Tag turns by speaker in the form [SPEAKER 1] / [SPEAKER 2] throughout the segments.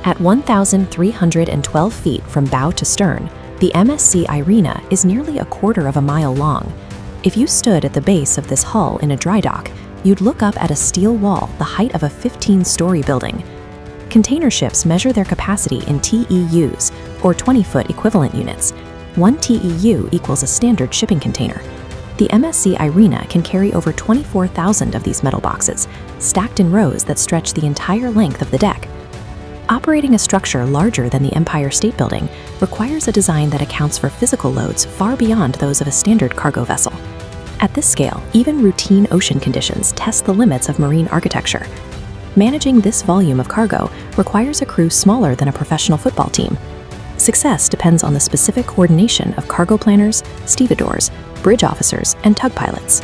[SPEAKER 1] At 1,312 feet from bow to stern, the MSC Irena is nearly a quarter of a mile long. If you stood at the base of this hull in a dry dock, you'd look up at a steel wall the height of a 15-story building. Container ships measure their capacity in TEUs, or 20-foot equivalent units. 1 TEU equals a standard shipping container. The MSC Irena can carry over 24,000 of these metal boxes, stacked in rows that stretch the entire length of the deck. Operating a structure larger than the Empire State Building requires a design that accounts for physical loads far beyond those of a standard cargo vessel. At this scale, even routine ocean conditions test the limits of marine architecture. Managing this volume of cargo requires a crew smaller than a professional football team. Success depends on the specific coordination of cargo planners, stevedores, bridge officers, and tug pilots.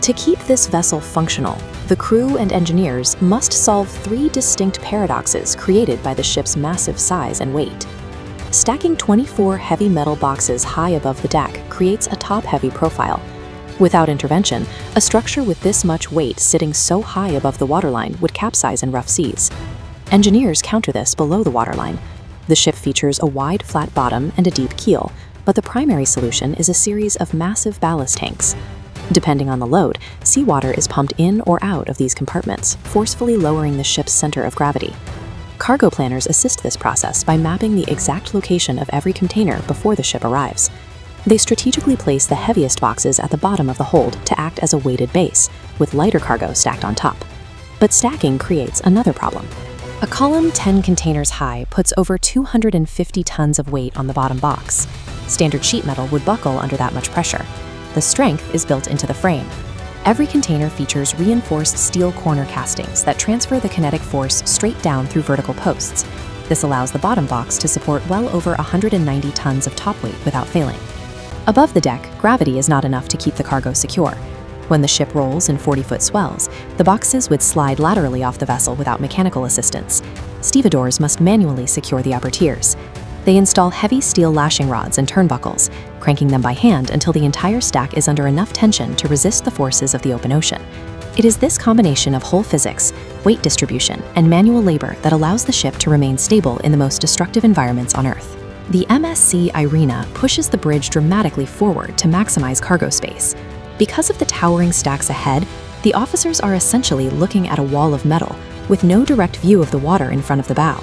[SPEAKER 1] To keep this vessel functional, the crew and engineers must solve 3 distinct paradoxes created by the ship's massive size and weight. Stacking 24 heavy metal boxes high above the deck creates a top-heavy profile. Without intervention, a structure with this much weight sitting so high above the waterline would capsize in rough seas. Engineers counter this below the waterline. The ship features a wide, flat bottom and a deep keel, but the primary solution is a series of massive ballast tanks. Depending on the load, seawater is pumped in or out of these compartments, forcefully lowering the ship's center of gravity. Cargo planners assist this process by mapping the exact location of every container before the ship arrives. They strategically place the heaviest boxes at the bottom of the hold to act as a weighted base, with lighter cargo stacked on top. But stacking creates another problem. A column 10 containers high puts over 250 tons of weight on the bottom box. Standard sheet metal would buckle under that much pressure. The strength is built into the frame. Every container features reinforced steel corner castings that transfer the kinetic force straight down through vertical posts. This allows the bottom box to support well over 190 tons of top weight without failing. Above the deck, gravity is not enough to keep the cargo secure. When the ship rolls in 40-foot swells, the boxes would slide laterally off the vessel without mechanical assistance. Stevedores must manually secure the upper tiers. They install heavy steel lashing rods and turnbuckles, cranking them by hand until the entire stack is under enough tension to resist the forces of the open ocean. It is this combination of hull physics, weight distribution, and manual labor that allows the ship to remain stable in the most destructive environments on Earth. The MSC Irena pushes the bridge dramatically forward to maximize cargo space. Because of the towering stacks ahead, the officers are essentially looking at a wall of metal with no direct view of the water in front of the bow.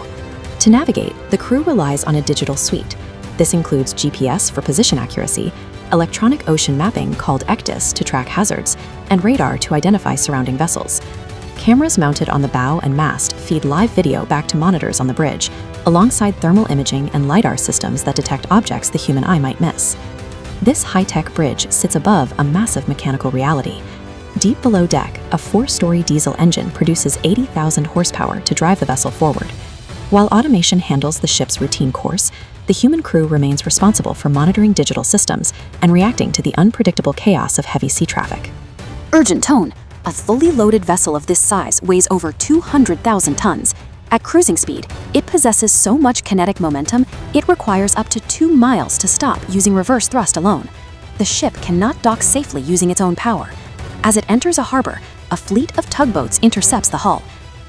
[SPEAKER 1] To navigate, the crew relies on a digital suite. This includes GPS for position accuracy, electronic ocean mapping called ECDIS to track hazards, and radar to identify surrounding vessels. Cameras mounted on the bow and mast feed live video back to monitors on the bridge, alongside thermal imaging and LiDAR systems that detect objects the human eye might miss. This high-tech bridge sits above a massive mechanical reality. Deep below deck, a 4-story diesel engine produces 80,000 horsepower to drive the vessel forward. While automation handles the ship's routine course, the human crew remains responsible for monitoring digital systems and reacting to the unpredictable chaos of heavy sea traffic.
[SPEAKER 2] Urgent tone. A fully loaded vessel of this size weighs over 200,000 tons. At cruising speed, it possesses so much kinetic momentum, it requires up to 2 miles to stop using reverse thrust alone. The ship cannot dock safely using its own power. As it enters a harbor, a fleet of tugboats intercepts the hull.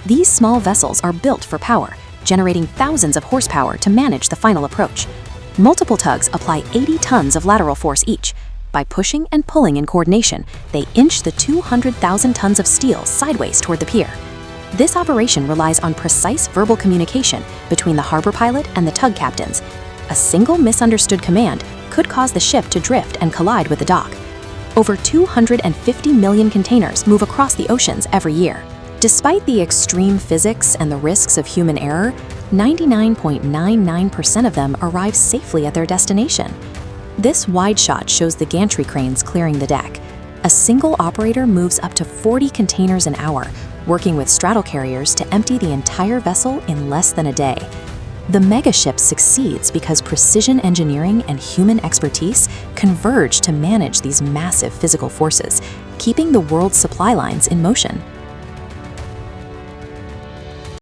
[SPEAKER 2] These small vessels are built for power, generating thousands of horsepower to manage the final approach. Multiple tugs apply 80 tons of lateral force each. By pushing and pulling in coordination, they inch the 200,000 tons of steel sideways toward the pier. This operation relies on precise verbal communication between the harbor pilot and the tug captains. A single misunderstood command could cause the ship to drift and collide with the dock. Over 250 million containers move across the oceans every year. Despite the extreme physics and the risks of human error, 99.99% of them arrive safely at their destination. This wide shot shows the gantry cranes clearing the deck. A single operator moves up to 40 containers an hour, working with straddle carriers to empty the entire vessel in less than a day. The megaship succeeds because precision engineering and human expertise converge to manage these massive physical forces, keeping the world's supply lines in motion.